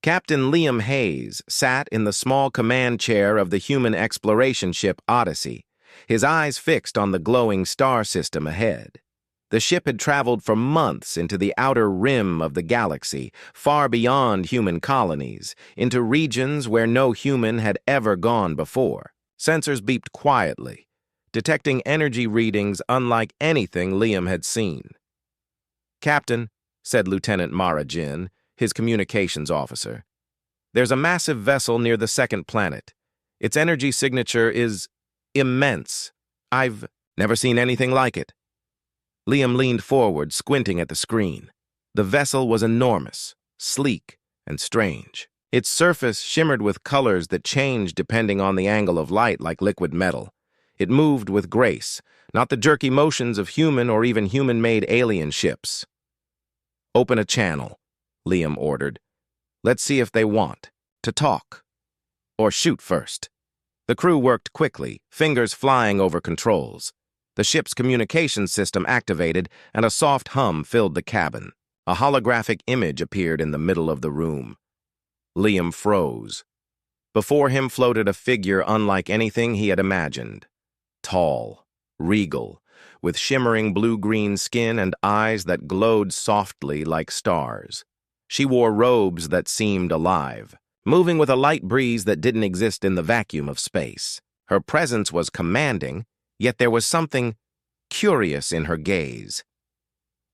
Captain Liam Hayes sat in the small command chair of the human exploration ship Odyssey, his eyes fixed on the glowing star system ahead. The ship had traveled for months into the outer rim of the galaxy, far beyond human colonies, into regions where no human had ever gone before. Sensors beeped quietly, detecting energy readings unlike anything Liam had seen. "Captain," said Lieutenant Mara Jin, his communications officer, "there's a massive vessel near the second planet. Its energy signature is immense. I've never seen anything like it." Liam leaned forward, squinting at the screen. The vessel was enormous, sleek, and strange. Its surface shimmered with colors that changed depending on the angle of light like liquid metal. It moved with grace, not the jerky motions of human or even human-made alien ships. "Open a channel," Liam ordered. "Let's see if they want to talk. Or shoot first." The crew worked quickly, fingers flying over controls. The ship's communications system activated, and a soft hum filled the cabin. A holographic image appeared in the middle of the room. Liam froze. Before him floated a figure unlike anything he had imagined. Tall, regal, with shimmering blue-green skin and eyes that glowed softly like stars. She wore robes that seemed alive, moving with a light breeze that didn't exist in the vacuum of space. Her presence was commanding, yet there was something curious in her gaze.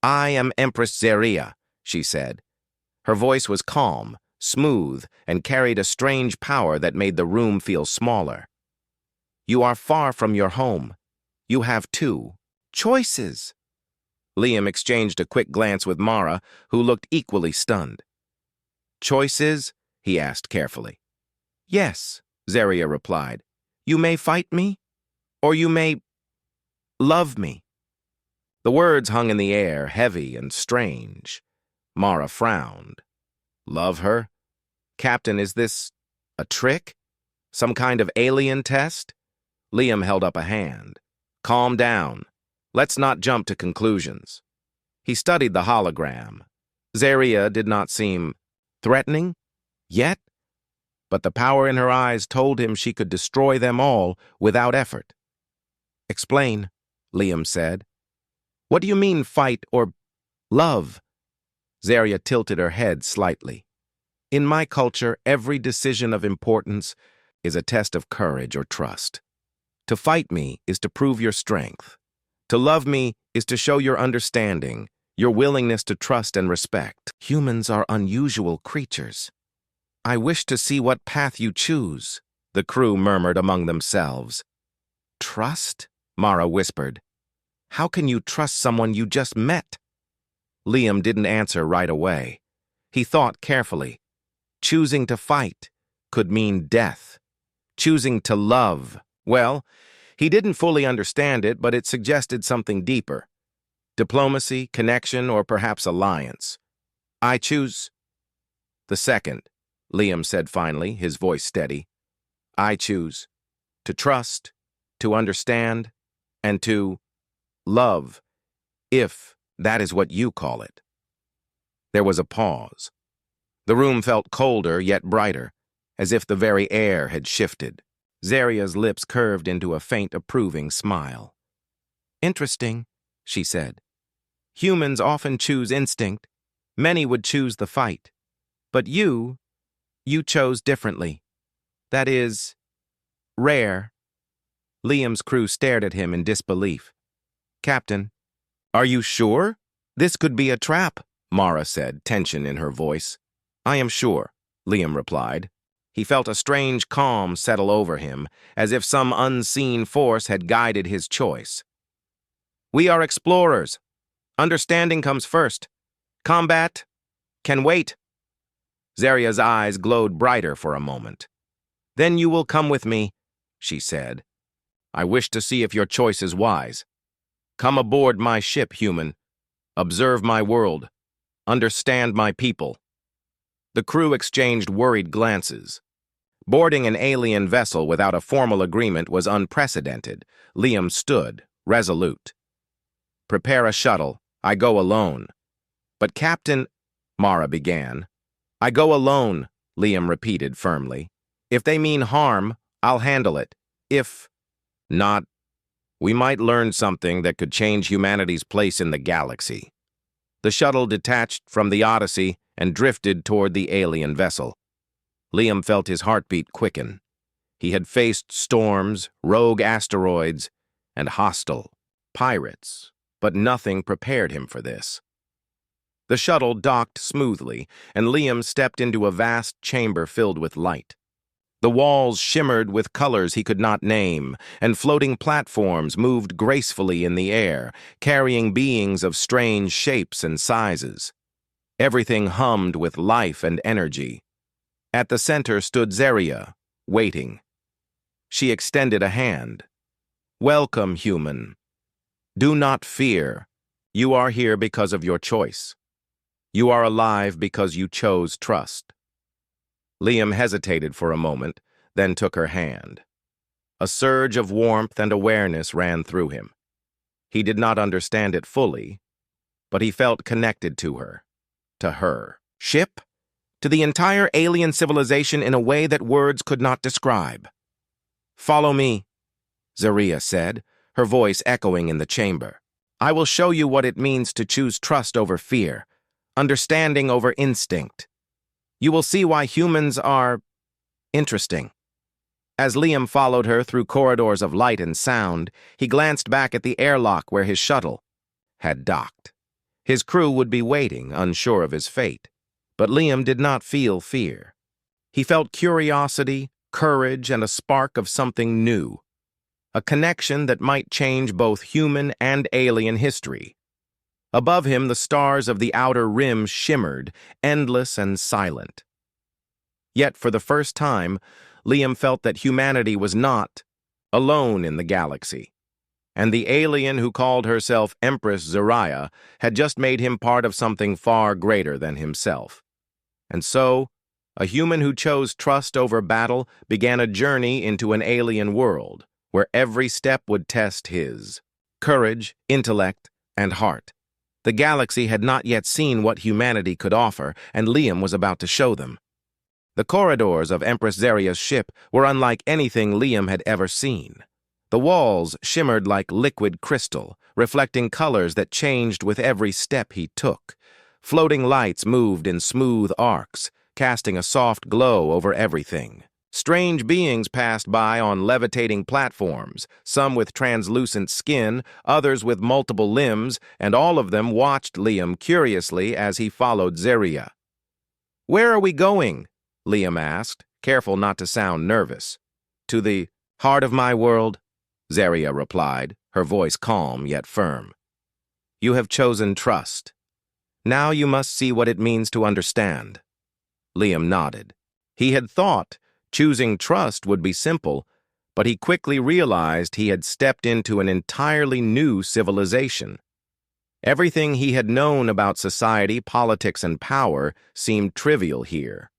"I am Empress Zeria," she said. Her voice was calm, smooth, and carried a strange power that made the room feel smaller. "You are far from your home. You have two choices." Liam exchanged a quick glance with Mara, who looked equally stunned. "Choices?" he asked carefully. "Yes," Zeria replied. "You may fight me, or you may love me." The words hung in the air, heavy and strange. Mara frowned. "Love her? Captain, is this a trick? Some kind of alien test?" Liam held up a hand. "Calm down. Let's not jump to conclusions." He studied the hologram. Zeria did not seem threatening yet, but the power in her eyes told him she could destroy them all without effort. "Explain," Liam said. "What do you mean fight or love?" Zeria tilted her head slightly. "In my culture, every decision of importance is a test of courage or trust. To fight me is to prove your strength. To love me is to show your understanding, your willingness to trust and respect. Humans are unusual creatures. I wish to see what path you choose," the crew murmured among themselves. "Trust?" Mara whispered. "How can you trust someone you just met?" Liam didn't answer right away. He thought carefully. Choosing to fight could mean death. Choosing to love, well, he didn't fully understand it, but it suggested something deeper. Diplomacy, connection, or perhaps alliance. "I choose the second," Liam said finally, his voice steady. "I choose to trust, to understand, and to love, if that is what you call it." There was a pause. The room felt colder yet brighter, as if the very air had shifted. Zeria's lips curved into a faint, approving smile. "Interesting," she said. "Humans often choose instinct. Many would choose the fight. But you chose differently. That is rare." Liam's crew stared at him in disbelief. "Captain, are you sure? This could be a trap," Mara said, tension in her voice. "I am sure," Liam replied. He felt a strange calm settle over him, as if some unseen force had guided his choice. "We are explorers. Understanding comes first. Combat can wait." Zeria's eyes glowed brighter for a moment. "Then you will come with me," she said. "I wish to see if your choice is wise. Come aboard my ship, human. Observe my world. Understand my people." The crew exchanged worried glances. Boarding an alien vessel without a formal agreement was unprecedented. Liam stood, resolute. "Prepare a shuttle. I go alone." "But Captain," Mara began. "I go alone," Liam repeated firmly. If they mean harm, I'll handle it. If not, we might learn something that could change humanity's place in the galaxy. The shuttle detached from the Odyssey and drifted toward the alien vessel. Liam felt his heartbeat quicken. He had faced storms, rogue asteroids, and hostile pirates, but nothing prepared him for this. The shuttle docked smoothly, and Liam stepped into a vast chamber filled with light. The walls shimmered with colors he could not name, and floating platforms moved gracefully in the air, carrying beings of strange shapes and sizes. Everything hummed with life and energy. At the center stood Zeria, waiting. She extended a hand. Welcome, human. Do not fear. You are here because of your choice. You are alive because you chose trust. Liam hesitated for a moment, then took her hand. A surge of warmth and awareness ran through him. He did not understand it fully, but he felt connected to her. To her ship, to the entire alien civilization in a way that words could not describe. Follow me, Zeria said, her voice echoing in the chamber. I will show you what it means to choose trust over fear, understanding over instinct. You will see why humans are interesting. As Liam followed her through corridors of light and sound, he glanced back at the airlock where his shuttle had docked. His crew would be waiting, unsure of his fate. But Liam did not feel fear. He felt curiosity, courage, and a spark of something new. A connection that might change both human and alien history. Above him, the stars of the outer rim shimmered, endless and silent. Yet, for the first time, Liam felt that humanity was not alone in the galaxy, and the alien who called herself Empress Zeria had just made him part of something far greater than himself. And so, a human who chose trust over battle began a journey into an alien world, where every step would test his courage, intellect, and heart. The galaxy had not yet seen what humanity could offer, and Liam was about to show them. The corridors of Empress Zeria's ship were unlike anything Liam had ever seen. The walls shimmered like liquid crystal, reflecting colors that changed with every step he took. Floating lights moved in smooth arcs, casting a soft glow over everything. Strange beings passed by on levitating platforms, some with translucent skin, others with multiple limbs, and all of them watched Liam curiously as he followed Zeria. "Where are we going?" Liam asked, careful not to sound nervous. "To the heart of my world," Zeria replied, her voice calm yet firm. "You have chosen trust. Now you must see what it means to understand." Liam nodded. He had thought choosing trust would be simple, but he quickly realized he had stepped into an entirely new civilization. Everything he had known about society, politics, and power seemed trivial here.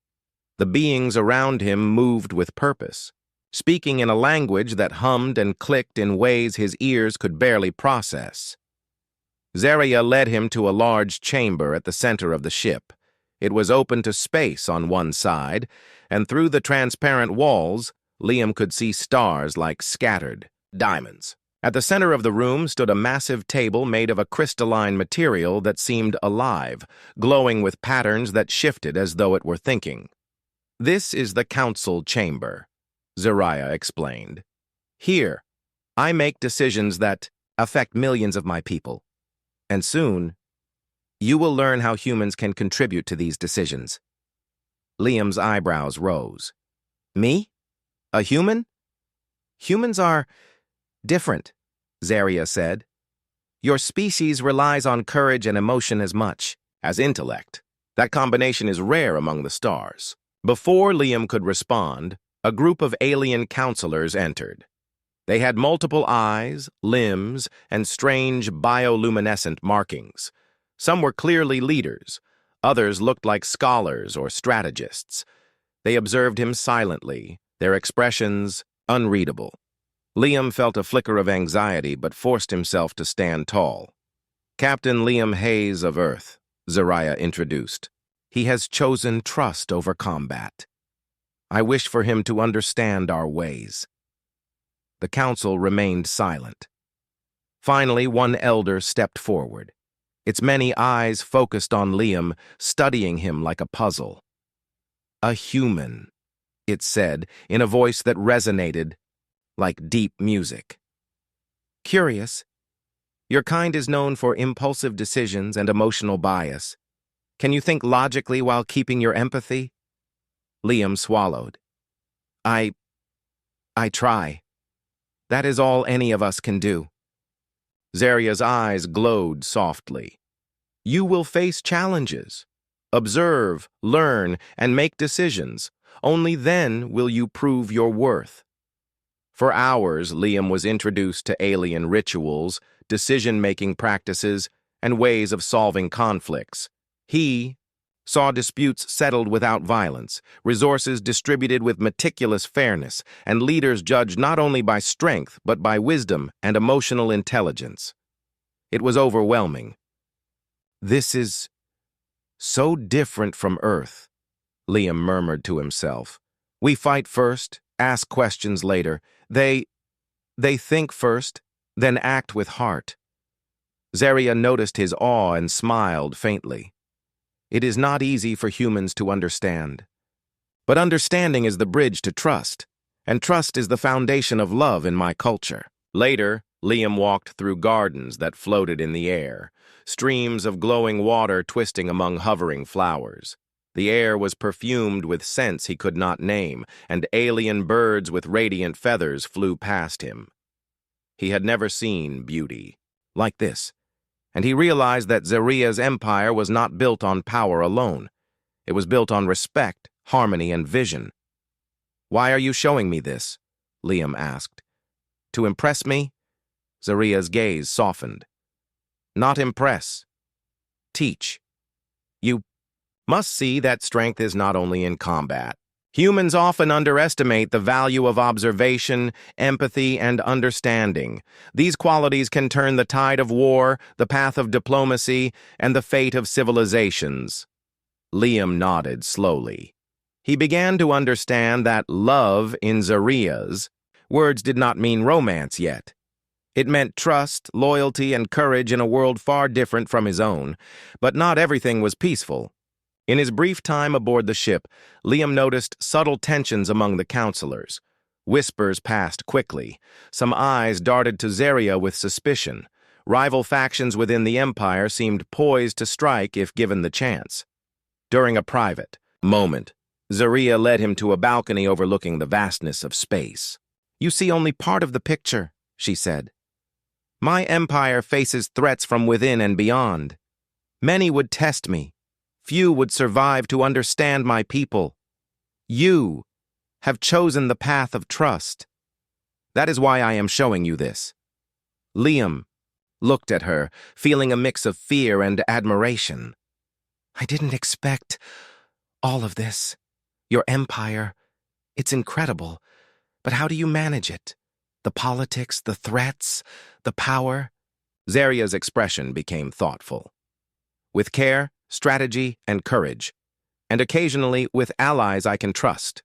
The beings around him moved with purpose, speaking in a language that hummed and clicked in ways his ears could barely process. Zeria led him to a large chamber at the center of the ship. It was open to space on one side, and through the transparent walls, Liam could see stars like scattered diamonds. At the center of the room stood a massive table made of a crystalline material that seemed alive, glowing with patterns that shifted as though it were thinking. "This is the council chamber," Zeria explained. "Here, I make decisions that affect millions of my people. And soon, you will learn how humans can contribute to these decisions." Liam's eyebrows rose. "Me? A human?" "Humans are different," Zeria said. "Your species relies on courage and emotion as much as intellect. That combination is rare among the stars." Before Liam could respond, a group of alien counselors entered. They had multiple eyes, limbs, and strange bioluminescent markings. Some were clearly leaders. Others looked like scholars or strategists. They observed him silently, their expressions unreadable. Liam felt a flicker of anxiety but forced himself to stand tall. "Captain Liam Hayes of Earth," Zeria introduced. "He has chosen trust over combat. I wish for him to understand our ways." The council remained silent. Finally, one elder stepped forward. Its many eyes focused on Liam, studying him like a puzzle. "A human," it said, in a voice that resonated like deep music. "Curious. Your kind is known for impulsive decisions and emotional bias. Can you think logically while keeping your empathy?" Liam swallowed. I try. That is all any of us can do." Zaria's eyes glowed softly. "You will face challenges. Observe, learn, and make decisions. Only then will you prove your worth." For hours, Liam was introduced to alien rituals, decision-making practices, and ways of solving conflicts. He saw disputes settled without violence, resources distributed with meticulous fairness, and leaders judged not only by strength but by wisdom and emotional intelligence. It was overwhelming. "This is so different from Earth," Liam murmured to himself. "We fight first, ask questions later. They think first, then act with heart." Zaria noticed his awe and smiled faintly. "It is not easy for humans to understand. But understanding is the bridge to trust, and trust is the foundation of love in my culture." Later, Liam walked through gardens that floated in the air, streams of glowing water twisting among hovering flowers. The air was perfumed with scents he could not name, and alien birds with radiant feathers flew past him. He had never seen beauty like this, and he realized that Zaria's empire was not built on power alone. It was built on respect, harmony, and vision. "Why are you showing me this?" Liam asked. "To impress me?" Zaria's gaze softened. "Not impress. Teach. You must see that strength is not only in combat. Humans often underestimate the value of observation, empathy, and understanding. These qualities can turn the tide of war, the path of diplomacy, and the fate of civilizations." Liam nodded slowly. He began to understand that love in Zaria's words did not mean romance yet. It meant trust, loyalty, and courage in a world far different from his own. But not everything was peaceful. In his brief time aboard the ship, Liam noticed subtle tensions among the counselors. Whispers passed quickly. Some eyes darted to Zaria with suspicion. Rival factions within the Empire seemed poised to strike if given the chance. During a private moment, Zaria led him to a balcony overlooking the vastness of space. "You see only part of the picture," she said. "My empire faces threats from within and beyond. Many would test me. Few would survive to understand my people. You have chosen the path of trust. That is why I am showing you this." Liam looked at her, feeling a mix of fear and admiration. "I didn't expect all of this. Your empire, it's incredible. But how do you manage it? The politics, the threats, the power?" Zaria's expression became thoughtful. "With care, strategy, and courage, and occasionally with allies I can trust."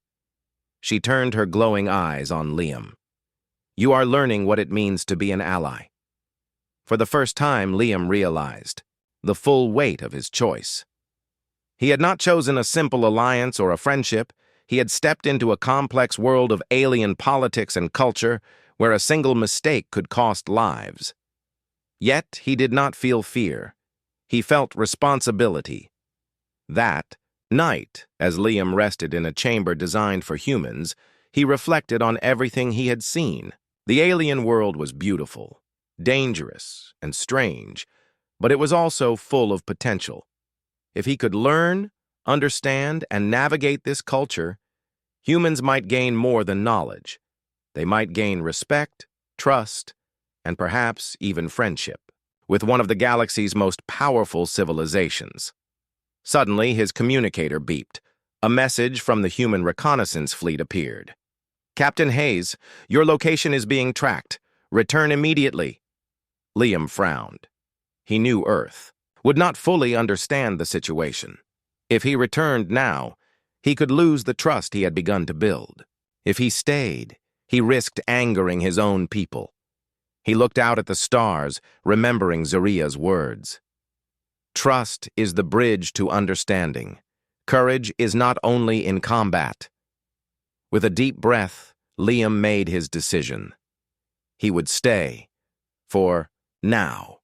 She turned her glowing eyes on Liam. "You are learning what it means to be an ally." For the first time, Liam realized the full weight of his choice. He had not chosen a simple alliance or a friendship. He had stepped into a complex world of alien politics and culture where a single mistake could cost lives. Yet he did not feel fear. He felt responsibility. That night, as Liam rested in a chamber designed for humans, he reflected on everything he had seen. The alien world was beautiful, dangerous, and strange, but it was also full of potential. If he could learn, understand, and navigate this culture, humans might gain more than knowledge. They might gain respect, trust, and perhaps even friendship with one of the galaxy's most powerful civilizations. Suddenly, his communicator beeped. A message from the human reconnaissance fleet appeared. "Captain Hayes, your location is being tracked. Return immediately." Liam frowned. He knew Earth would not fully understand the situation. If he returned now, He could lose the trust he had begun to build. If he stayed, he risked angering his own people. He looked out at the stars, remembering Zaria's words. Trust is the bridge to understanding. Courage is not only in combat. With a deep breath, Liam made his decision. He would stay. For now.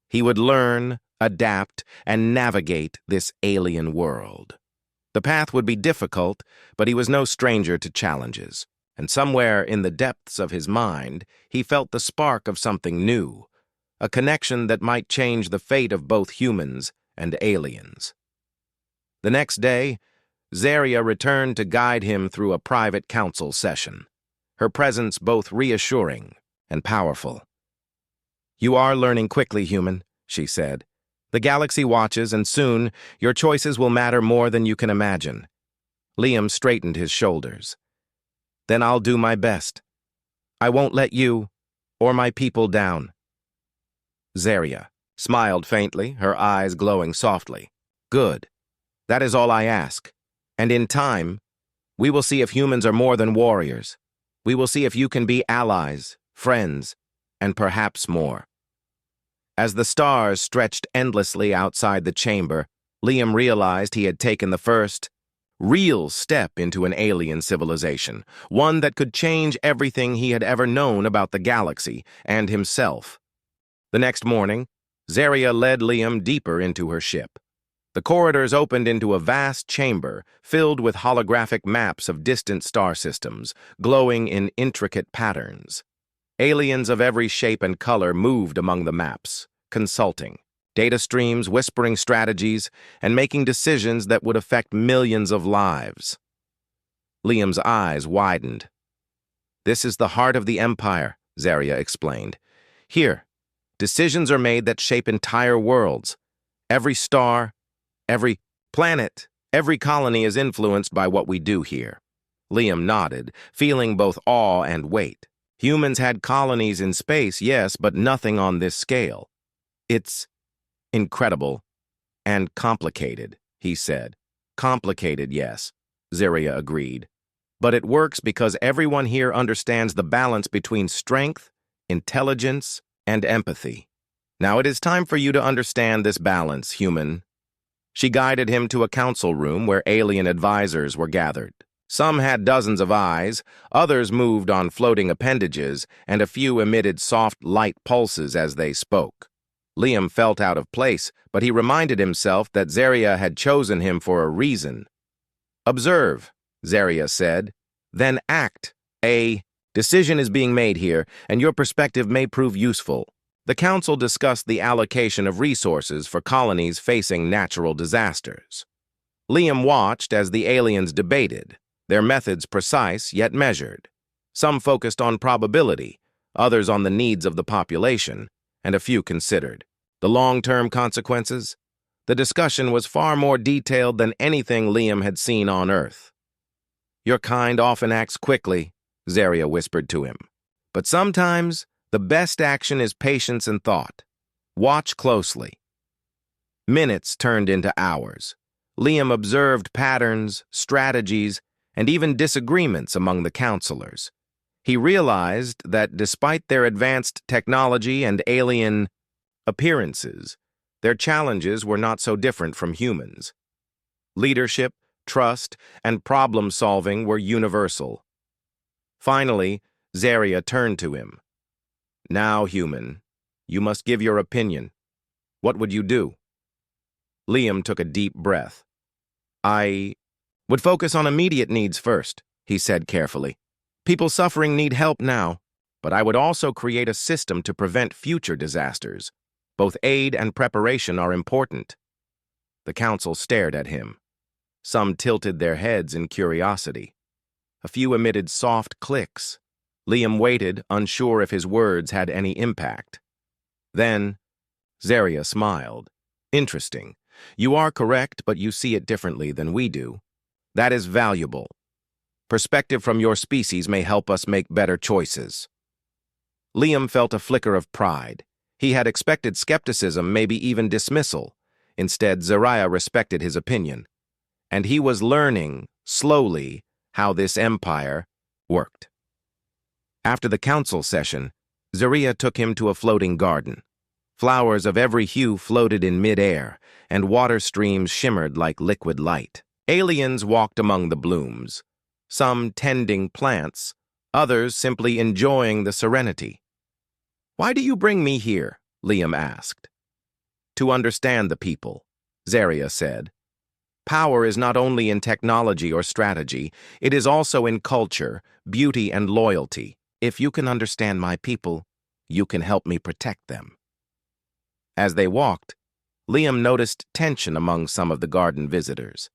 He would learn, adapt, and navigate this alien world. The path would be difficult, but he was no stranger to challenges. And somewhere in the depths of his mind, he felt the spark of something new, a connection that might change the fate of both humans and aliens. The next day, Zaria returned to guide him through a private council session, her presence both reassuring and powerful. "You are learning quickly, human," she said. "The galaxy watches, and soon your choices will matter more than you can imagine." Liam straightened his shoulders. "Then I'll do my best. I won't let you or my people down." Zaria smiled faintly, her eyes glowing softly. "Good. That is all I ask. And in time, we will see if humans are more than warriors. We will see if you can be allies, friends, and perhaps more." As the stars stretched endlessly outside the chamber, Liam realized he had taken the first real step into an alien civilization, one that could change everything he had ever known about the galaxy and himself. The next morning, Zaria led Liam deeper into her ship. The corridors opened into a vast chamber filled with holographic maps of distant star systems, glowing in intricate patterns. Aliens of every shape and color moved among the maps, consulting data streams, whispering strategies, and making decisions that would affect millions of lives. Liam's eyes widened. "This is the heart of the Empire," Zaria explained. "Here, decisions are made that shape entire worlds. Every star, every planet, every colony is influenced by what we do here." Liam nodded, feeling both awe and weight. Humans had colonies in space, yes, but nothing on this scale. "It's incredible and complicated," he said. "Complicated, yes," Zaria agreed. "But it works because everyone here understands the balance between strength, intelligence, and empathy. Now it is time for you to understand this balance, human." She guided him to a council room where alien advisors were gathered. Some had dozens of eyes, others moved on floating appendages, and a few emitted soft, light pulses as they spoke. Liam felt out of place, but he reminded himself that Zaria had chosen him for a reason. "Observe," Zaria said, "then act. A decision is being made here, and your perspective may prove useful." The council discussed the allocation of resources for colonies facing natural disasters. Liam watched as the aliens debated, their methods precise yet measured. Some focused on probability, others on the needs of the population, and a few considered the long-term consequences. The discussion was far more detailed than anything Liam had seen on Earth. "Your kind often acts quickly," Zaria whispered to him. "But sometimes the best action is patience and thought. Watch closely." Minutes turned into hours. Liam observed patterns, strategies, and even disagreements among the counselors. He realized that despite their advanced technology and alien appearances, their challenges were not so different from humans. Leadership, trust, and problem-solving were universal. Finally, Zaria turned to him. "Now, human, you must give your opinion. What would you do?" Liam took a deep breath. "I would focus on immediate needs first," he said carefully. "People suffering need help now, but I would also create a system to prevent future disasters. Both aid and preparation are important." The council stared at him. Some tilted their heads in curiosity. A few emitted soft clicks. Liam waited, unsure if his words had any impact. Then, Zaria smiled. "Interesting. You are correct, but you see it differently than we do. That is valuable. Perspective from your species may help us make better choices." Liam felt a flicker of pride. He had expected skepticism, maybe even dismissal. Instead, Zaria respected his opinion. And he was learning slowly, how this empire worked. After the council session, Zaria took him to a floating garden. Flowers of every hue floated in mid-air, and water streams shimmered like liquid light. Aliens walked among the blooms, some tending plants, others simply enjoying the serenity. "Why do you bring me here?" Liam asked. "To understand the people," Zaria said. "Power is not only in technology or strategy, it is also in culture, beauty, and loyalty. If you can understand my people, you can help me protect them." As they walked, Liam noticed tension among some of the garden visitors.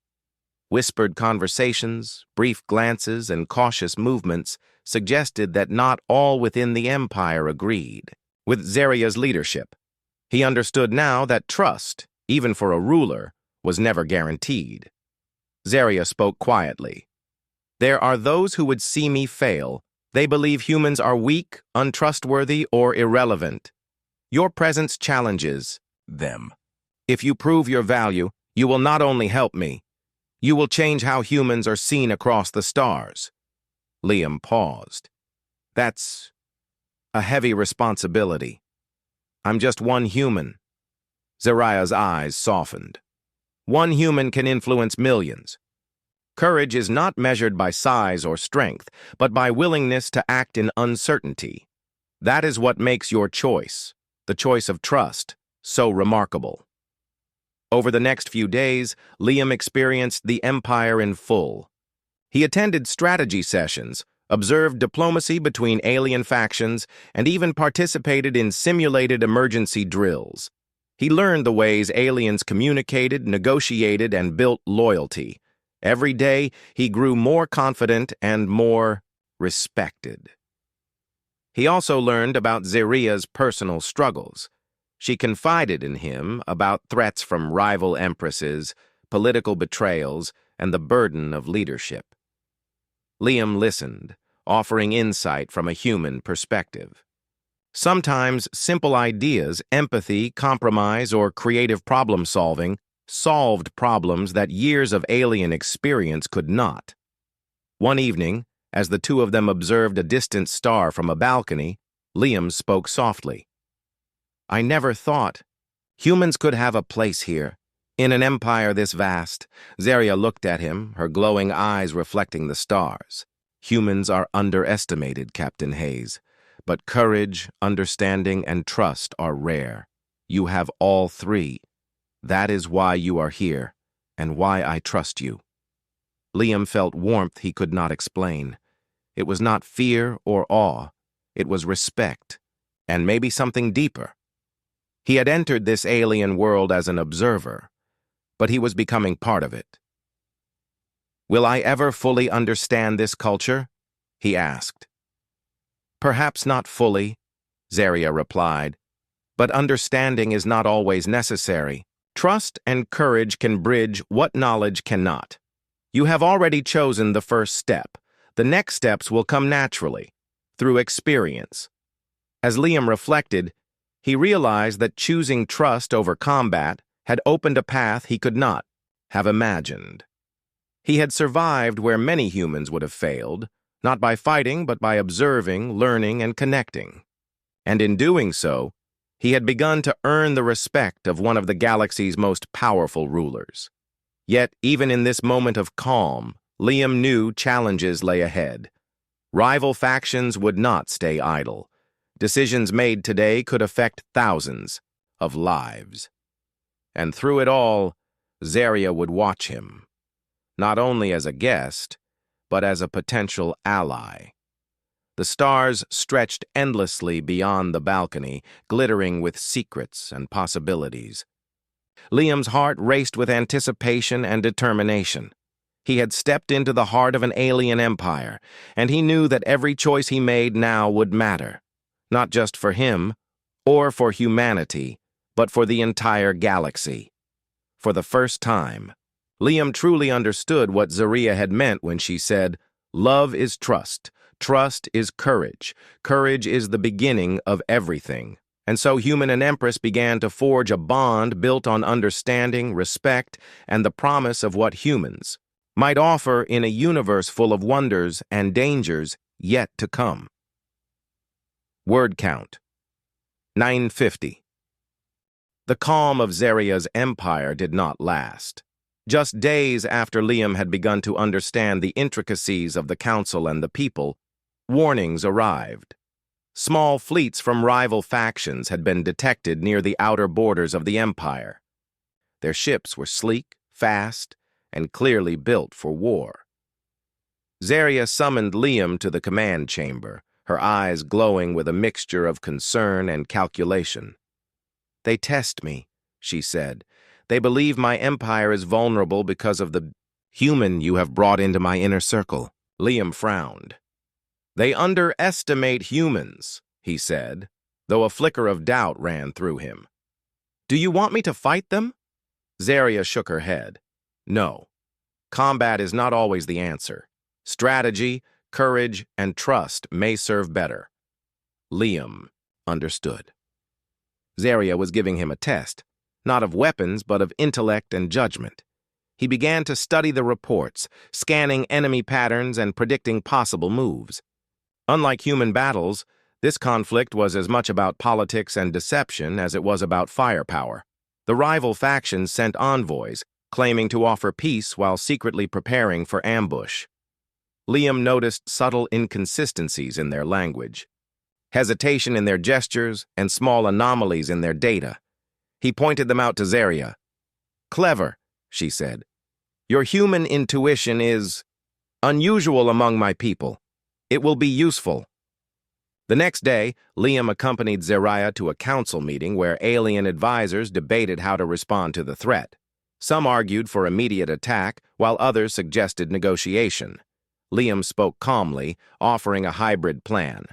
Whispered conversations, brief glances, and cautious movements suggested that not all within the empire agreed with Zaria's leadership. He understood now that trust, even for a ruler, was never guaranteed. Zaria spoke quietly. "There are those who would see me fail. They believe humans are weak, untrustworthy, or irrelevant. Your presence challenges them. If you prove your value, you will not only help me, you will change how humans are seen across the stars." Liam paused. "That's a heavy responsibility. I'm just one human." Zaria's eyes softened. "One human can influence millions. Courage is not measured by size or strength, but by willingness to act in uncertainty. That is what makes your choice, the choice of trust, so remarkable." Over the next few days, Liam experienced the empire in full. He attended strategy sessions, observed diplomacy between alien factions, and even participated in simulated emergency drills. He learned the ways aliens communicated, negotiated, and built loyalty. Every day, he grew more confident and more respected. He also learned about Zaria's personal struggles. She confided in him about threats from rival empresses, political betrayals, and the burden of leadership. Liam listened, offering insight from a human perspective. Sometimes simple ideas, empathy, compromise, or creative problem-solving solved problems that years of alien experience could not. One evening, as the two of them observed a distant star from a balcony, Liam spoke softly. "I never thought humans could have a place here, in an empire this vast." Zaria looked at him, her glowing eyes reflecting the stars. "Humans are underestimated, Captain Hayes, but courage, understanding, and trust are rare. You have all three. That is why you are here, and why I trust you." Liam felt warmth he could not explain. It was not fear or awe, it was respect, and maybe something deeper. He had entered this alien world as an observer, but he was becoming part of it. "Will I ever fully understand this culture?" he asked. "Perhaps not fully," Zaria replied, "but understanding is not always necessary. Trust and courage can bridge what knowledge cannot. You have already chosen the first step. The next steps will come naturally, through experience." As Liam reflected, he realized that choosing trust over combat had opened a path he could not have imagined. He had survived where many humans would have failed, not by fighting, but by observing, learning, and connecting. And in doing so, he had begun to earn the respect of one of the galaxy's most powerful rulers. Yet, even in this moment of calm, Liam knew challenges lay ahead. Rival factions would not stay idle. Decisions made today could affect thousands of lives. And through it all, Zaria would watch him, not only as a guest, but as a potential ally. The stars stretched endlessly beyond the balcony, glittering with secrets and possibilities. Liam's heart raced with anticipation and determination. He had stepped into the heart of an alien empire, and he knew that every choice he made now would matter, not just for him or for humanity, but for the entire galaxy. For the first time, Liam truly understood what Zaria had meant when she said, "Love is trust. Trust is courage. Courage is the beginning of everything." And so Human and Empress began to forge a bond built on understanding, respect, and the promise of what humans might offer in a universe full of wonders and dangers yet to come. Word count: 950. The calm of Zaria's empire did not last. Just days after Liam had begun to understand the intricacies of the council and the people, warnings arrived. Small fleets from rival factions had been detected near the outer borders of the empire. Their ships were sleek, fast, and clearly built for war. Zaria summoned Liam to the command chamber, her eyes glowing with a mixture of concern and calculation. "They test me," she said. "They believe my empire is vulnerable because of the human you have brought into my inner circle." Liam frowned. "They underestimate humans," he said, though a flicker of doubt ran through him. "Do you want me to fight them?" Zaria shook her head. "No. Combat is not always the answer. Strategy, courage, and trust may serve better." Liam understood. Zaria was giving him a test, not of weapons, but of intellect and judgment. He began to study the reports, scanning enemy patterns and predicting possible moves. Unlike human battles, this conflict was as much about politics and deception as it was about firepower. The rival factions sent envoys, claiming to offer peace while secretly preparing for ambush. Liam noticed subtle inconsistencies in their language, hesitation in their gestures, and small anomalies in their data. He pointed them out to Zaria. "Clever," she said. "Your human intuition is unusual among my people. It will be useful." The next day, Liam accompanied Zaria to a council meeting where alien advisors debated how to respond to the threat. Some argued for immediate attack, while others suggested negotiation. Liam spoke calmly, offering a hybrid plan.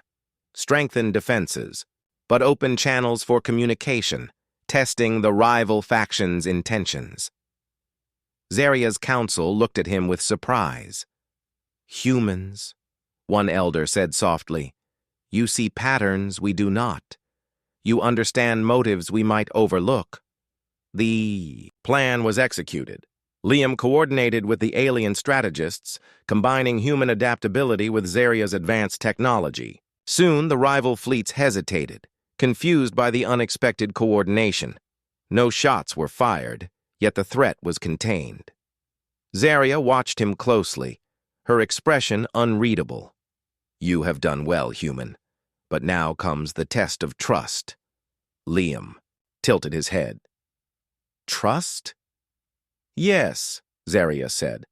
Strengthen defenses, but open channels for communication, testing the rival factions' intentions. Zaria's council looked at him with surprise. "Humans," one elder said softly. "You see patterns we do not. You understand motives we might overlook." The plan was executed. Liam coordinated with the alien strategists, combining human adaptability with Zaria's advanced technology. Soon, the rival fleets hesitated, confused by the unexpected coordination. No shots were fired, yet the threat was contained. Zaria watched him closely, her expression unreadable. "You have done well, human, but now comes the test of trust." Liam tilted his head. "Trust?" "Yes," Zaria said.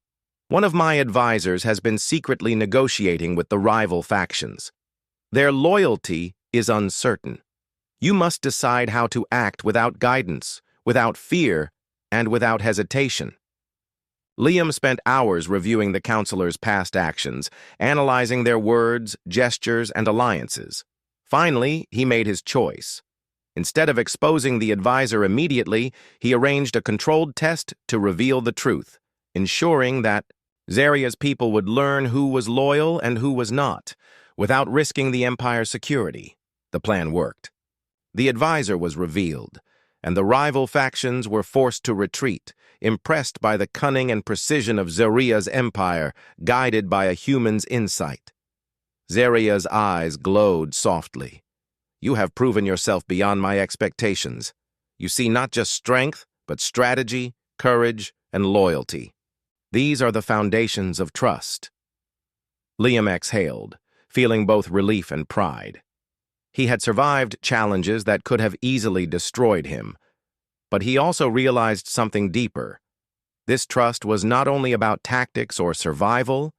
"One of my advisors has been secretly negotiating with the rival factions. Their loyalty is uncertain. You must decide how to act without guidance, without fear, and without hesitation." Liam spent hours reviewing the counselors' past actions, analyzing their words, gestures, and alliances. Finally, he made his choice. Instead of exposing the advisor immediately, he arranged a controlled test to reveal the truth, ensuring that Zaria's people would learn who was loyal and who was not, without risking the Empire's security. The plan worked. The advisor was revealed, and the rival factions were forced to retreat, impressed by the cunning and precision of Zaria's empire, guided by a human's insight. Zaria's eyes glowed softly. "You have proven yourself beyond my expectations. You see not just strength, but strategy, courage, and loyalty. These are the foundations of trust." Liam exhaled, feeling both relief and pride. He had survived challenges that could have easily destroyed him, but he also realized something deeper. This trust was not only about tactics or survival,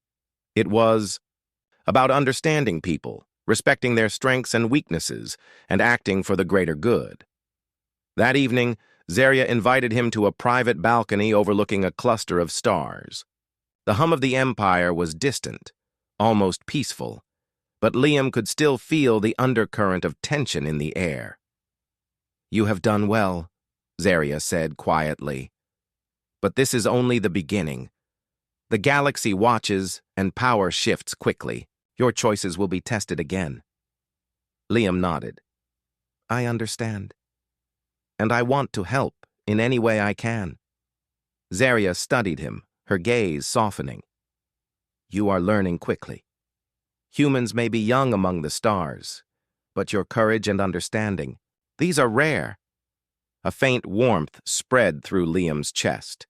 it was about understanding people, respecting their strengths and weaknesses, and acting for the greater good. That evening, Zaria invited him to a private balcony overlooking a cluster of stars. The hum of the Empire was distant, almost peaceful, but Liam could still feel the undercurrent of tension in the air. "You have done well," Zaria said quietly. "But this is only the beginning. The galaxy watches and power shifts quickly. Your choices will be tested again." Liam nodded. "I understand. And I want to help in any way I can." Zaria studied him, her gaze softening. "You are learning quickly. Humans may be young among the stars, but your courage and understanding, these are rare." A faint warmth spread through Liam's chest.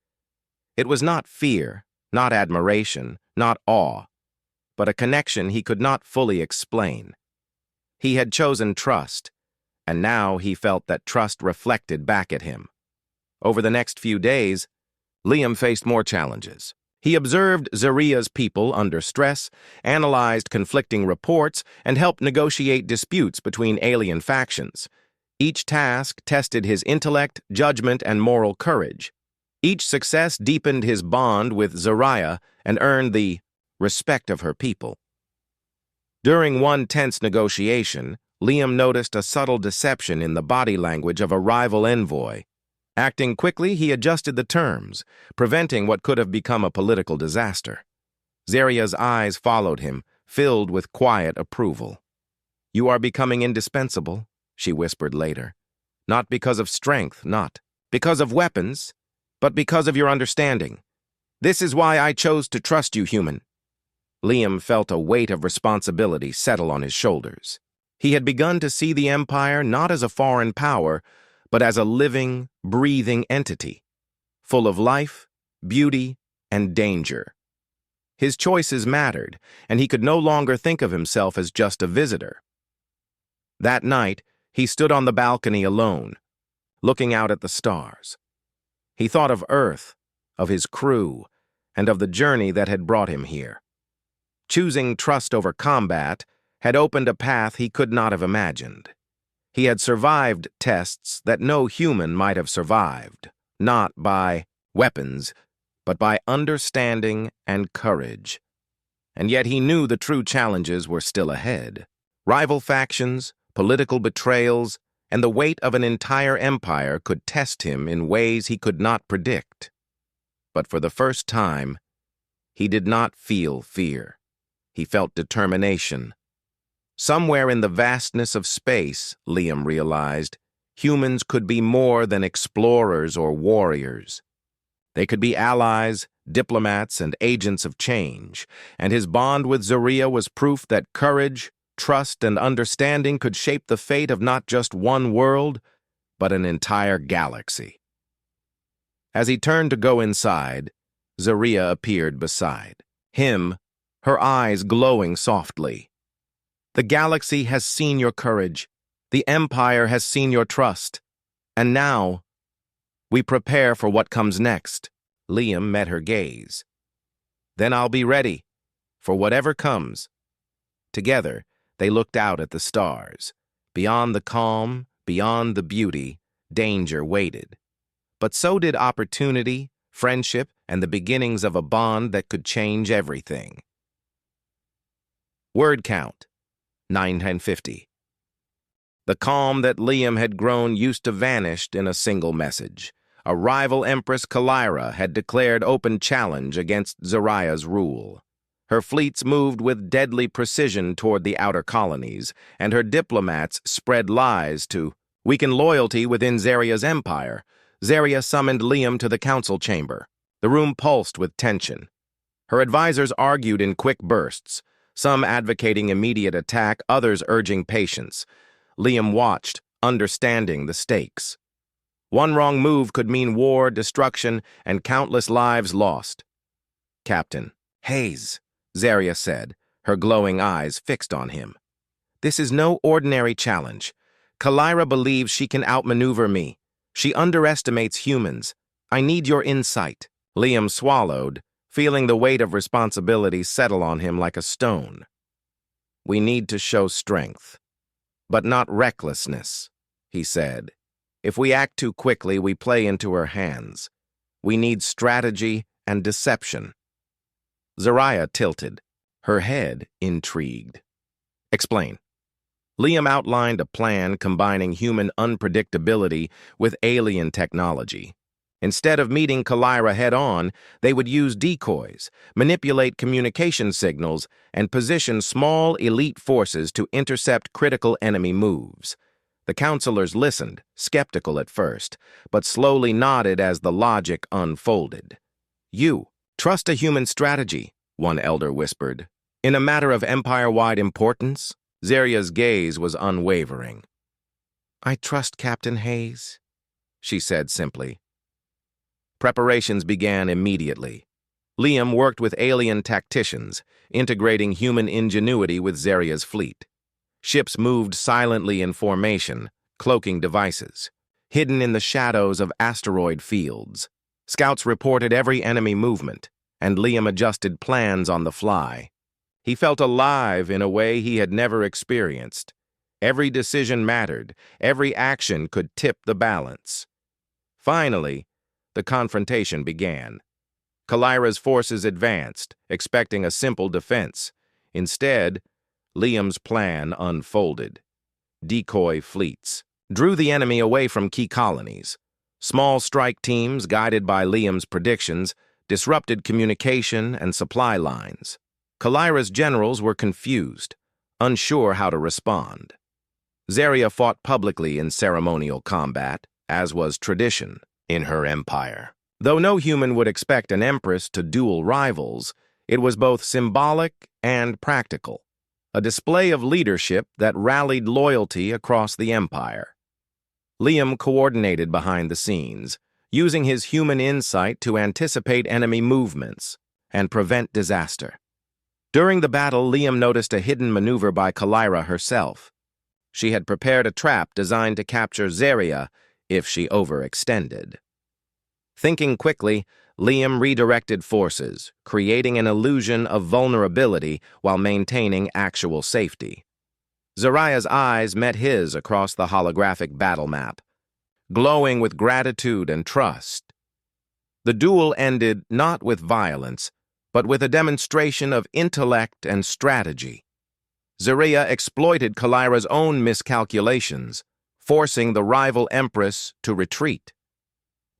It was not fear, not admiration, not awe, but a connection he could not fully explain. He had chosen trust, and now he felt that trust reflected back at him. Over the next few days, Liam faced more challenges. He observed Zaria's people under stress, analyzed conflicting reports, and helped negotiate disputes between alien factions. Each task tested his intellect, judgment, and moral courage. Each success deepened his bond with Zaria and earned the respect of her people. During one tense negotiation, Liam noticed a subtle deception in the body language of a rival envoy. Acting quickly, he adjusted the terms, preventing what could have become a political disaster. Zaria's eyes followed him, filled with quiet approval. "You are becoming indispensable," she whispered later. "Not because of strength, not because of weapons, but because of your understanding. This is why I chose to trust you, human." Liam felt a weight of responsibility settle on his shoulders. He had begun to see the Empire not as a foreign power, but as a living, breathing entity, full of life, beauty, and danger. His choices mattered, and he could no longer think of himself as just a visitor. That night, he stood on the balcony alone, looking out at the stars. He thought of Earth, of his crew, and of the journey that had brought him here. Choosing trust over combat had opened a path he could not have imagined. He had survived tests that no human might have survived, not by weapons, but by understanding and courage. And yet he knew the true challenges were still ahead. Rival factions, political betrayals, and the weight of an entire empire could test him in ways he could not predict. But for the first time, he did not feel fear. He felt determination. Somewhere in the vastness of space, Liam realized, humans could be more than explorers or warriors. They could be allies, diplomats, and agents of change, and his bond with Zaria was proof that courage, trust, and understanding could shape the fate of not just one world, but an entire galaxy. As he turned to go inside, Zaria appeared beside him, her eyes glowing softly. "The galaxy has seen your courage. The Empire has seen your trust. And now, we prepare for what comes next." Liam met her gaze. "Then I'll be ready for whatever comes." Together, they looked out at the stars. Beyond the calm, beyond the beauty, danger waited. But so did opportunity, friendship, and the beginnings of a bond that could change everything. Word count, 950. The calm that Liam had grown used to vanish in a single message. A rival Empress, Kalira, had declared open challenge against Zaria's rule. Her fleets moved with deadly precision toward the outer colonies, and her diplomats spread lies to weaken loyalty within Zaria's empire. Zaria summoned Liam to the council chamber. The room pulsed with tension. Her advisors argued in quick bursts, some advocating immediate attack, others urging patience. Liam watched, understanding the stakes. One wrong move could mean war, destruction, and countless lives lost. "Captain Hayes," Zaria said, her glowing eyes fixed on him. "This is no ordinary challenge. Kalira believes she can outmaneuver me. She underestimates humans. I need your insight." Liam swallowed, feeling the weight of responsibility settle on him like a stone. "We need to show strength, but not recklessness," he said. "If we act too quickly, we play into her hands. We need strategy and deception." Zaria tilted, her head intrigued. "Explain." Liam outlined a plan combining human unpredictability with alien technology. Instead of meeting Kalira head-on, they would use decoys, manipulate communication signals, and position small elite forces to intercept critical enemy moves. The counselors listened, skeptical at first, but slowly nodded as the logic unfolded. "You Trust a human strategy, one elder whispered. In a matter of empire-wide importance, Zaria's gaze was unwavering. I trust Captain Hayes, she said simply. Preparations began immediately. Liam worked with alien tacticians, integrating human ingenuity with Zaria's fleet. Ships moved silently in formation, cloaking devices, hidden in the shadows of asteroid fields. Scouts reported every enemy movement, and Liam adjusted plans on the fly. He felt alive in a way he had never experienced. Every decision mattered, every action could tip the balance. Finally, the confrontation began. Kalira's forces advanced, expecting a simple defense. Instead, Liam's plan unfolded. Decoy fleets drew the enemy away from key colonies. Small strike teams, guided by Liam's predictions, disrupted communication and supply lines. Kalira's generals were confused, unsure how to respond. Zaria fought publicly in ceremonial combat, as was tradition in her empire. Though no human would expect an empress to duel rivals, it was both symbolic and practical, a display of leadership that rallied loyalty across the empire. Liam coordinated behind the scenes, using his human insight to anticipate enemy movements and prevent disaster. During the battle, Liam noticed a hidden maneuver by Kalira herself. She had prepared a trap designed to capture Zaria if she overextended. Thinking quickly, Liam redirected forces, creating an illusion of vulnerability while maintaining actual safety. Zaria's eyes met his across the holographic battle map, glowing with gratitude and trust. The duel ended not with violence, but with a demonstration of intellect and strategy. Zaria exploited Kalira's own miscalculations, forcing the rival Empress to retreat.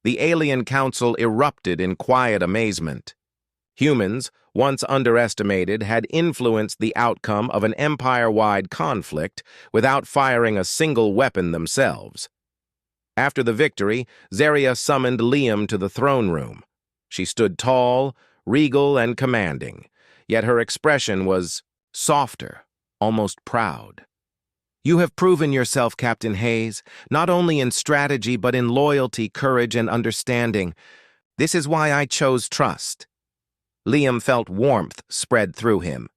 The alien council erupted in quiet amazement. Humans, once underestimated, had influenced the outcome of an empire-wide conflict without firing a single weapon themselves. After the victory, Zaria summoned Liam to the throne room. She stood tall, regal, and commanding, yet her expression was softer, almost proud. You have proven yourself, Captain Hayes, not only in strategy but in loyalty, courage, and understanding. This is why I chose trust. Liam felt warmth spread through him.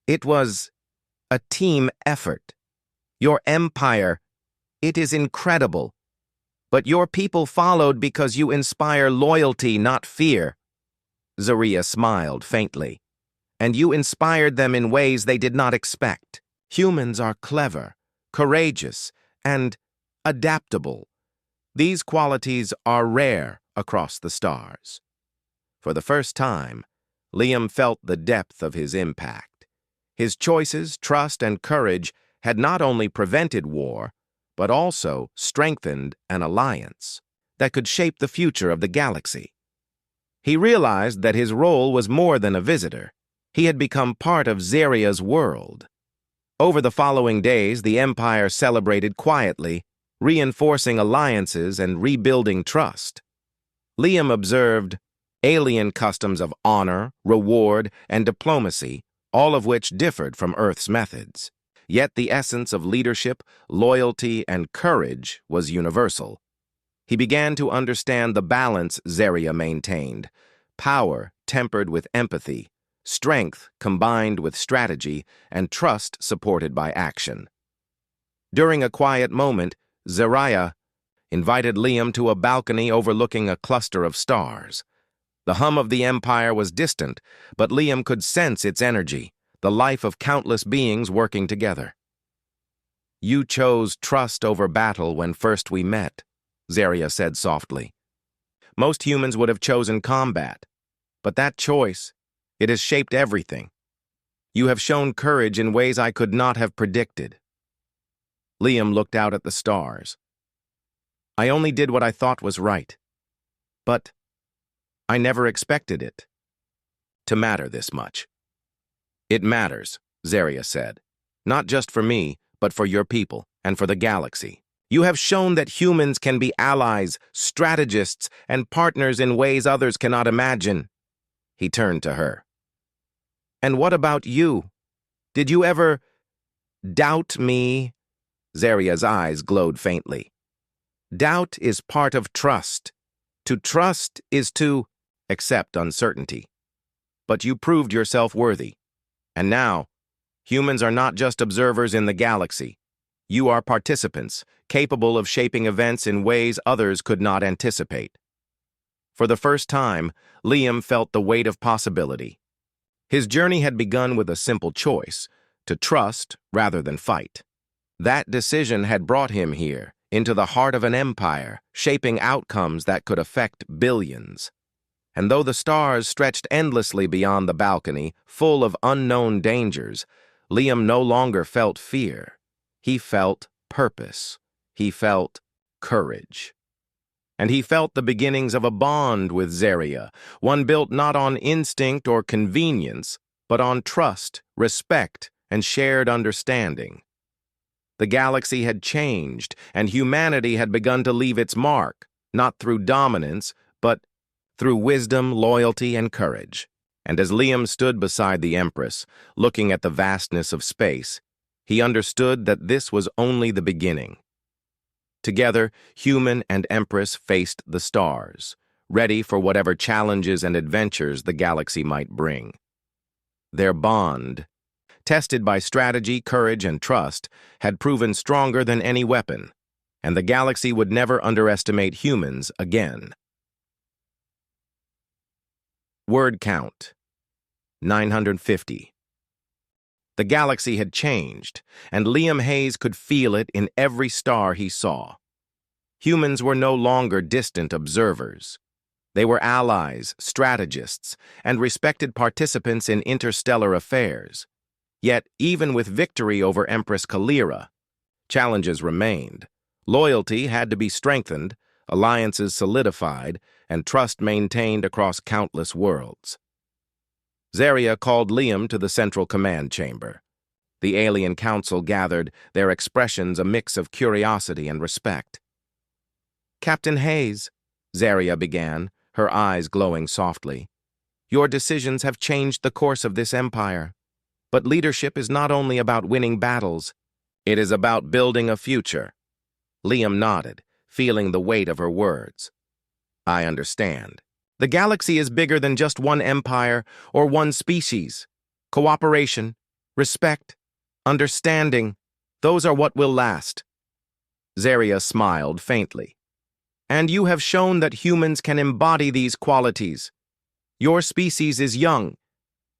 It was a team effort. Your empire, it is incredible. But your people followed because you inspire loyalty, not fear. Zaria smiled faintly. And you inspired them in ways they did not expect. Humans are clever, courageous, and adaptable. These qualities are rare across the stars. For the first time, Liam felt the depth of his impact. His choices, trust, and courage had not only prevented war, but also strengthened an alliance that could shape the future of the galaxy. He realized that his role was more than a visitor. He had become part of Zaria's world. Over the following days, the Empire celebrated quietly, reinforcing alliances and rebuilding trust. Liam observed alien customs of honor, reward, and diplomacy, all of which differed from Earth's methods. Yet the essence of leadership, loyalty, and courage was universal. He began to understand the balance Zaria maintained: power tempered with empathy, strength combined with strategy, and trust supported by action. During a quiet moment, Zaria invited Liam to a balcony overlooking a cluster of stars. The hum of the Empire was distant, but Liam could sense its energy, the life of countless beings working together. You chose trust over battle when first we met, Zaria said softly. Most humans would have chosen combat, but that choice, it has shaped everything. You have shown courage in ways I could not have predicted. Liam looked out at the stars. I only did what I thought was right. But I never expected it to matter this much. It matters, Zaria said. Not just for me, but for your people and for the galaxy. You have shown that humans can be allies, strategists, and partners in ways others cannot imagine. He turned to her. "And what about you? Did you ever doubt me?" Zaria's eyes glowed faintly. "Doubt is part of trust. To trust is to accept uncertainty. But you proved yourself worthy. And now, humans are not just observers in the galaxy. You are participants, capable of shaping events in ways others could not anticipate." For the first time, Liam felt the weight of possibility. His journey had begun with a simple choice, to trust rather than fight. That decision had brought him here, into the heart of an empire, shaping outcomes that could affect billions. And though the stars stretched endlessly beyond the balcony, full of unknown dangers, Liam no longer felt fear. He felt purpose. He felt courage. And he felt the beginnings of a bond with Zaria, one built not on instinct or convenience, but on trust, respect, and shared understanding. The galaxy had changed, and humanity had begun to leave its mark, not through dominance, but through wisdom, loyalty, and courage. And as Liam stood beside the Empress, looking at the vastness of space, he understood that this was only the beginning. Together, human and Empress faced the stars, ready for whatever challenges and adventures the galaxy might bring. Their bond, tested by strategy, courage, and trust, had proven stronger than any weapon, and the galaxy would never underestimate humans again. Word count: 950. The galaxy had changed, and Liam Hayes could feel it in every star he saw. Humans were no longer distant observers. They were allies, strategists, and respected participants in interstellar affairs. Yet, even with victory over Empress Kalira, challenges remained. Loyalty had to be strengthened, alliances solidified, and trust maintained across countless worlds. Zaria called Liam to the central command chamber. The alien council gathered, their expressions a mix of curiosity and respect. "Captain Hayes," Zaria began, her eyes glowing softly, "your decisions have changed the course of this empire. But leadership is not only about winning battles, it is about building a future." Liam nodded, feeling the weight of her words. "I understand. The galaxy is bigger than just one empire or one species. Cooperation, respect, understanding, those are what will last." Zaria smiled faintly. "And you have shown that humans can embody these qualities. Your species is young,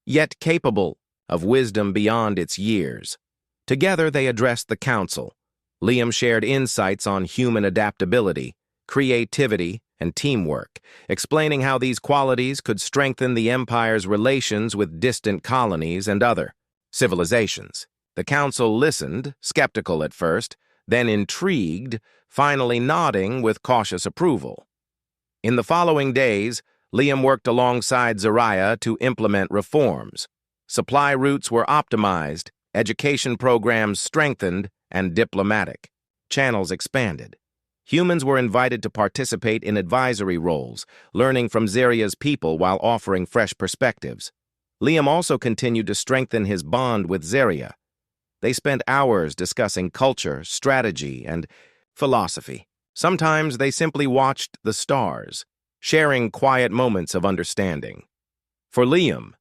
yet capable of wisdom beyond its years." Together they addressed the council. Liam shared insights on human adaptability, creativity, and teamwork, explaining how these qualities could strengthen the Empire's relations with distant colonies and other civilizations. The council listened, skeptical at first, then intrigued, finally nodding with cautious approval. In the following days, Liam worked alongside Zaria to implement reforms. Supply routes were optimized, education programs strengthened, and diplomatic channels expanded. Humans were invited to participate in advisory roles, learning from Zaria's people while offering fresh perspectives. Liam also continued to strengthen his bond with Zaria. They spent hours discussing culture, strategy, and philosophy. Sometimes they simply watched the stars, sharing quiet moments of understanding. For Liam,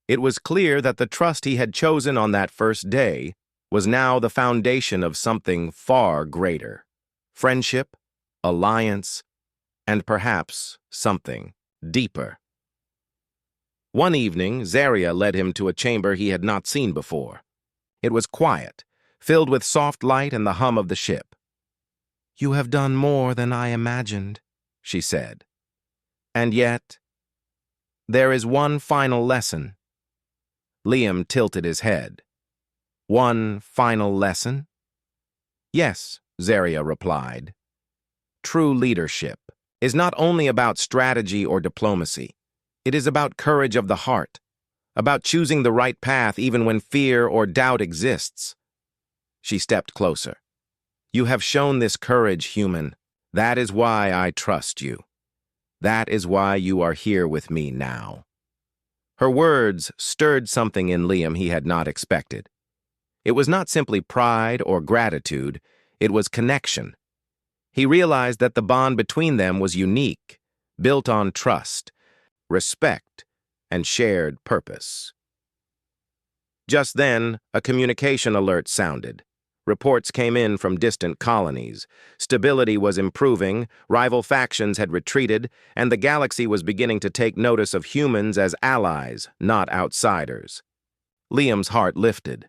it was clear that the trust he had chosen on that first day was now the foundation of something far greater: friendship, alliance, and perhaps something deeper. One evening, Zaria led him to a chamber he had not seen before. It was quiet, filled with soft light and the hum of the ship. "You have done more than I imagined," she said. "And yet, there is one final lesson." Liam tilted his head. "One final lesson?" "Yes," Zaria replied. "True leadership is not only about strategy or diplomacy. It is about courage of the heart, about choosing the right path even when fear or doubt exists." She stepped closer. "You have shown this courage, human. That is why I trust you. That is why you are here with me now." Her words stirred something in Liam he had not expected. It was not simply pride or gratitude, it was connection. He realized that the bond between them was unique, built on trust, respect, and shared purpose. Just then, a communication alert sounded. Reports came in from distant colonies. Stability was improving, rival factions had retreated, and the galaxy was beginning to take notice of humans as allies, not outsiders. Liam's heart lifted.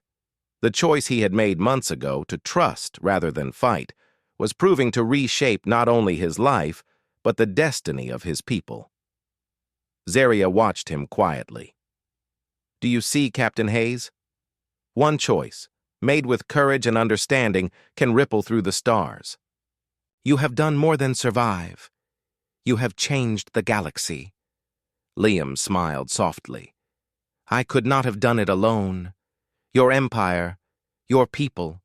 The choice he had made months ago to trust rather than fight was proving to reshape not only his life, but the destiny of his people. Zaria watched him quietly. "Do you see, Captain Hayes? One choice, made with courage and understanding, can ripple through the stars. You have done more than survive. You have changed the galaxy." Liam smiled softly. "I could not have done it alone. Your empire, your people,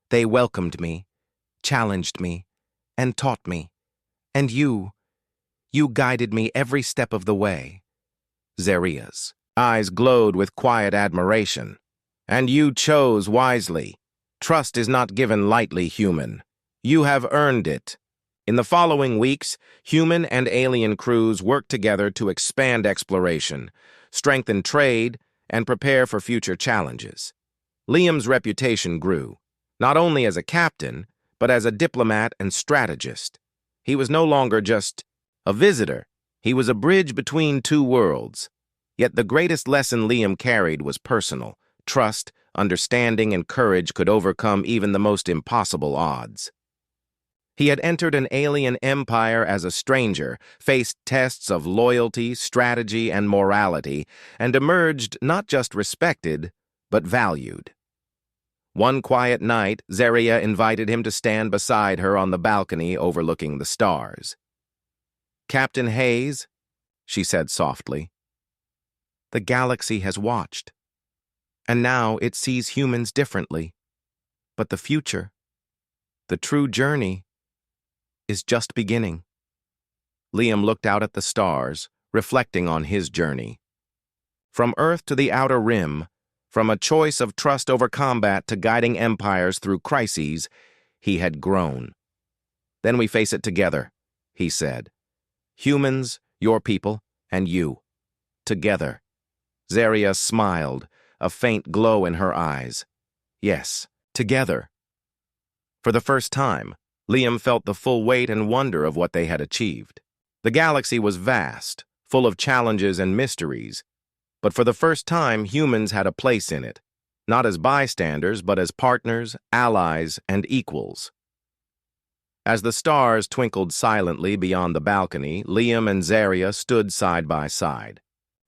they welcomed me, challenged me, and taught me. And you guided me every step of the way." Zaria's eyes glowed with quiet admiration. "And you chose wisely. Trust is not given lightly, human. You have earned it." In the following weeks, human and alien crews worked together to expand exploration, strengthen trade, and prepare for future challenges. Liam's reputation grew, not only as a captain, but as a diplomat and strategist. He was no longer just a visitor. He was a bridge between two worlds. Yet the greatest lesson Liam carried was personal. Trust, understanding, and courage could overcome even the most impossible odds. He had entered an alien empire as a stranger, faced tests of loyalty, strategy, and morality, and emerged not just respected, but valued. One quiet night, Zaria invited him to stand beside her on the balcony overlooking the stars. "Captain Hayes," she said softly, "the galaxy has watched, and now it sees humans differently. But the future, the true journey, is just beginning." Liam looked out at the stars, reflecting on his journey. From Earth to the Outer Rim, from a choice of trust over combat to guiding empires through crises, he had grown. "Then we face it together," he said. "Humans, your people, and you. Together." Zaria smiled, a faint glow in her eyes. "Yes, together." For the first time, Liam felt the full weight and wonder of what they had achieved. The galaxy was vast, full of challenges and mysteries, but for the first time humans had a place in it, not as bystanders but as partners, allies, and equals. As the stars twinkled silently beyond the balcony, Liam and Zaria stood side by side.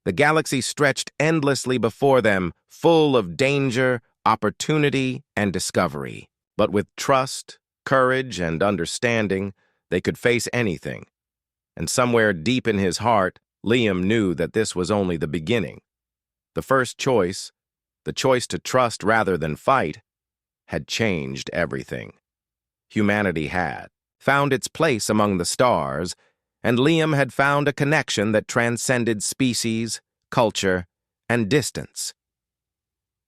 The galaxy stretched endlessly before them, full of danger, opportunity, and discovery. But with trust, courage, and understanding, they could face anything. And somewhere deep in his heart, Liam knew that this was only the beginning. The first choice, the choice to trust rather than fight, had changed everything. Humanity had found its place among the stars, and Liam had found a connection that transcended species, culture, and distance.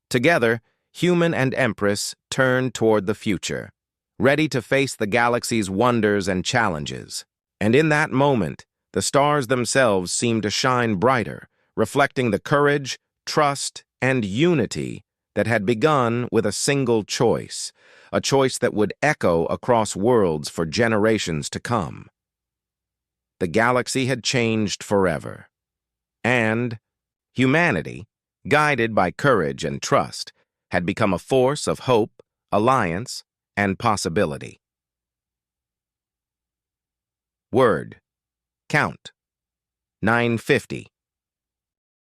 Together, human and Empress turned toward the future, ready to face the galaxy's wonders and challenges. And in that moment, the stars themselves seemed to shine brighter, reflecting the courage, trust, and unity that had begun with a single choice, a choice that would echo across worlds for generations to come. The galaxy had changed forever, and humanity, guided by courage and trust, had become a force of hope, alliance, and possibility. Word. Count. 950.